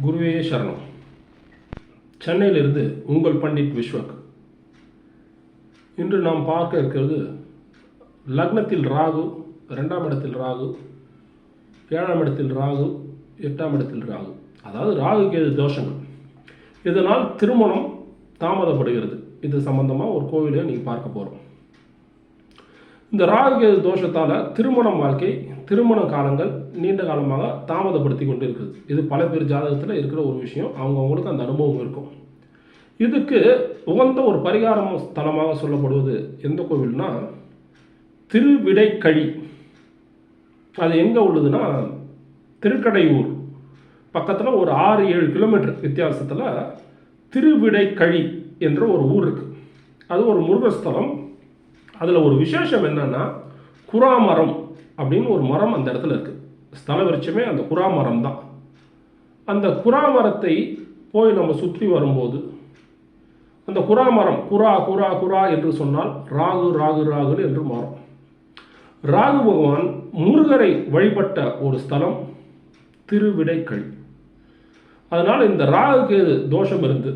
குருவே சரணம். சென்னையிலிருந்து உங்கள் பண்டிட் விஸ்வக். இன்று நாம் பார்க்க இருக்கிறது லக்னத்தில் ராகு, 2ஆம் இடத்தில் ராகு, 7ஆம் இடத்தில் ராகு, 8ஆம் இடத்தில் ராகு. அதாவது ராகு கேது தோஷங்கள். இதனால் திருமணம் தாமதப்படுகிறது. இது சம்பந்தமாக ஒரு கோவிலை நீங்கள் பார்க்க போகிறோம். இந்த ராகு கேது தோஷத்தால் திருமண வாழ்க்கை, திருமண காலங்கள் நீண்ட காலமாக தாமதப்படுத்தி கொண்டு இருக்குது. இது பல பேர் ஜாதகத்தில் இருக்கிற ஒரு விஷயம். அவங்களுக்கு அந்த அனுபவம் இருக்கும். இதுக்கு உகந்த ஒரு பரிகாரம் ஸ்தலமாக சொல்லப்படுவது எந்த கோவில்னா திருவிடைக்கழி. அது எங்கே உள்ளதுன்னா திருக்கடையூர் பக்கத்தில் ஒரு 6-7 கிலோமீட்டர் வித்தியாசத்தில் திருவிடைக்கழி என்ற ஒரு ஊர் இருக்குது. அது ஒரு முருகஸ்தலம். அதில் ஒரு விசேஷம் என்னன்னா குராமரம் அப்படின்னு ஒரு மரம் அந்த இடத்துல இருக்குது. ஸ்தல விருட்சமே அந்த குராமரம் தான். அந்த குராமரத்தை போய் நம்ம சுற்றி வரும்போது அந்த குராமரம் குரா குரா குரா என்று சொன்னால் ராகு ராகு ராகுன்னு என்று மாறும். ராகு பகவான் முருகரை வழிபட்ட ஒரு ஸ்தலம் திருவிடைக்கழி. அதனால் இந்த ராகு கேது தோஷம் இருந்து,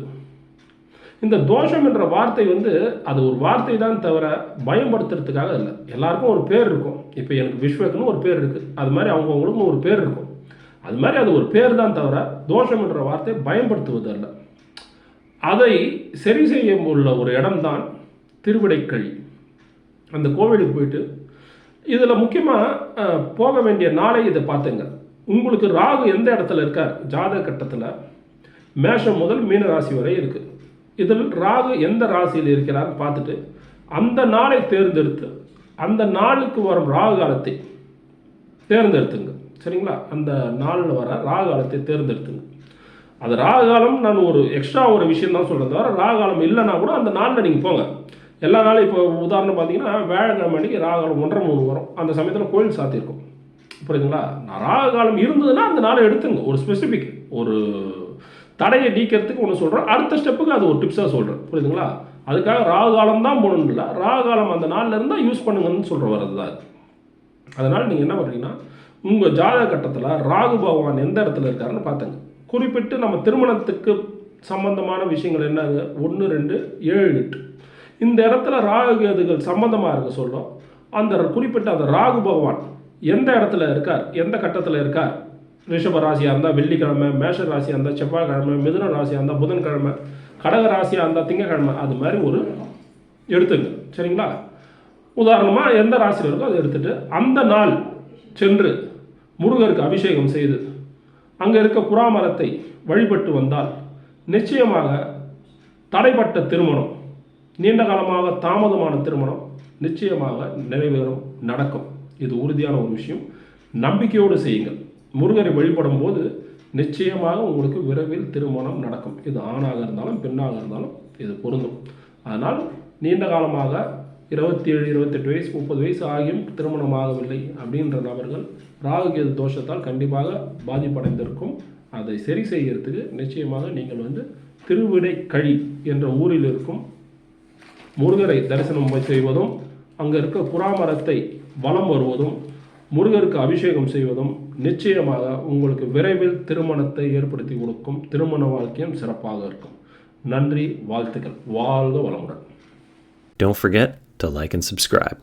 இந்த தோஷம் என்ற வார்த்தை அது ஒரு வார்த்தை தான் தவிர பயன்படுத்துறதுக்காக இல்லை. எல்லாருக்கும் ஒரு பேர் இருக்கும். இப்போ எனக்கு விஸ்வக்குன்னு ஒரு பேர் இருக்குது. அது மாதிரி அவங்கவுங்களுக்கும் ஒரு பேர் இருக்கும். அது மாதிரி அது ஒரு பேர் தான் தவிர தோஷம் என்ற வார்த்தை பயன்படுத்துவது அல்ல. அதை சரி செய்ய உள்ள ஒரு இடம்தான் திருவிடைக்கழி. அந்த கோவிலுக்கு போயிட்டு இதில் முக்கியமாக போக வேண்டிய நாளை இதை பார்த்துங்க. உங்களுக்கு ராகு எந்த இடத்துல இருக்கார் ஜாதக கட்டத்தில் மேஷம் முதல் மீன ராசி வரை இருக்குது. இதில் ராகு எந்த ராசியில் இருக்கிறார் பார்த்துட்டு அந்த நாளை தேர்ந்தெடுத்து அந்த நாளுக்கு வரும் ராகு காலத்தை தேர்ந்தெடுத்துங்க. சரிங்களா? அந்த நாளில் வர ராகு காலத்தை தேர்ந்தெடுத்துங்க. அது ராகு காலம் நான் ஒரு எக்ஸ்ட்ரா ஒரு விஷயம் தான் சொல்கிறேன் தவிர ராகு காலம் இல்லைன்னா கூட அந்த நாளில் நீங்கள் போங்க. எல்லா நாளும் இப்போ உதாரணம் பார்த்தீங்கன்னா வியாழக்கிழமை அன்றைக்கி ராகு காலம் 1:30-3 வரும். அந்த சமயத்தில் கோயில் சாத்தியிருக்கும். புரியுதுங்களா? ராகு காலம் இருந்ததுன்னா அந்த நாளை எடுத்துங்க. ஒரு ஸ்பெசிஃபிக் ஒரு தடையை நீக்கிறதுக்கு ஒன்று சொல்கிறேன். அடுத்த ஸ்டெப்புக்கு அது ஒரு டிப்ஸாக சொல்கிறேன். புரியுதுங்களா? அதுக்காக ராகு காலம் தான் போகணும் இல்லை. ராகு காலம் அந்த நாளில் இருந்தால் யூஸ் பண்ணுங்கன்னு சொல்கிற வரது தான். அதனால் நீங்கள் என்ன பண்ணுறீங்கன்னா உங்கள் ஜாதக கட்டத்தில் ராகு பகவான் எந்த இடத்துல இருக்காருன்னு பார்த்துங்க. குறிப்பிட்டு நம்ம திருமணத்துக்கு சம்பந்தமான விஷயங்கள் என்னது 1, 2, 7, 8 இந்த இடத்துல ராகு கேதுகள் சம்பந்தமாக இருக்க சொல்லும். அந்த குறிப்பிட்ட அந்த ராகு பகவான் எந்த இடத்துல இருக்கார், எந்த கட்டத்தில் இருக்கார், ரிஷப ராசியாக இருந்தால் வெள்ளிக்கிழமை, மேஷ ராசியாக இருந்தால் செவ்வாய்க்கிழமை, மிதுன ராசியாக இருந்தால் புதன்கிழமை, கடக ராசியாக இருந்தால் திங்கக்கிழமை, அது மாதிரி ஒரு எடுத்துங்க. சரிங்களா? உதாரணமாக எந்த ராசியில் இருக்கோ அதை எடுத்துகிட்டு அந்த நாள் சென்று முருகருக்கு அபிஷேகம் செய்து அங்கே இருக்க குராமரத்தை வழிபட்டு வந்தால் நிச்சயமாக தடைப்பட்ட திருமணம், நீண்ட காலமாக தாமதமான திருமணம் நிச்சயமாக நிறைவேறும், நடக்கும். இது உறுதியான ஒரு விஷயம். நம்பிக்கையோடு செய்யுங்கள். முருகரை வழிபடும் போது நிச்சயமாக உங்களுக்கு விரைவில் திருமணம் நடக்கும். இது ஆணாக இருந்தாலும் பெண்ணாக இருந்தாலும் இது பொருந்தும். அதனால் நீண்ட காலமாக 27, 28 வயசு, 30 வயசு ஆகியும் திருமணமாகவில்லை அப்படின்ற நபர்கள் ராகு கேது தோஷத்தால் கண்டிப்பாக பாதிப்படைந்திருக்கும். அதை சரி செய்கிறதுக்கு நிச்சயமாக நீங்கள் திருவிடைக்கழி என்ற ஊரில் இருக்கும் முருகரை தரிசனம் செய்வதும், அங்கே இருக்க குராமரத்தை வலம் வருவதும், முருகருக்கு அபிஷேகம் செய்வதும் நிச்சயமாக உங்களுக்கு விரைவில் திருமணத்தை ஏற்படுத்தி கொடுக்கும். திருமண வாழ்க்கையும் சிறப்பாக இருக்கும். நன்றி, வாழ்த்துக்கள். வாழ்க வளமுடன். Don't forget to like and subscribe.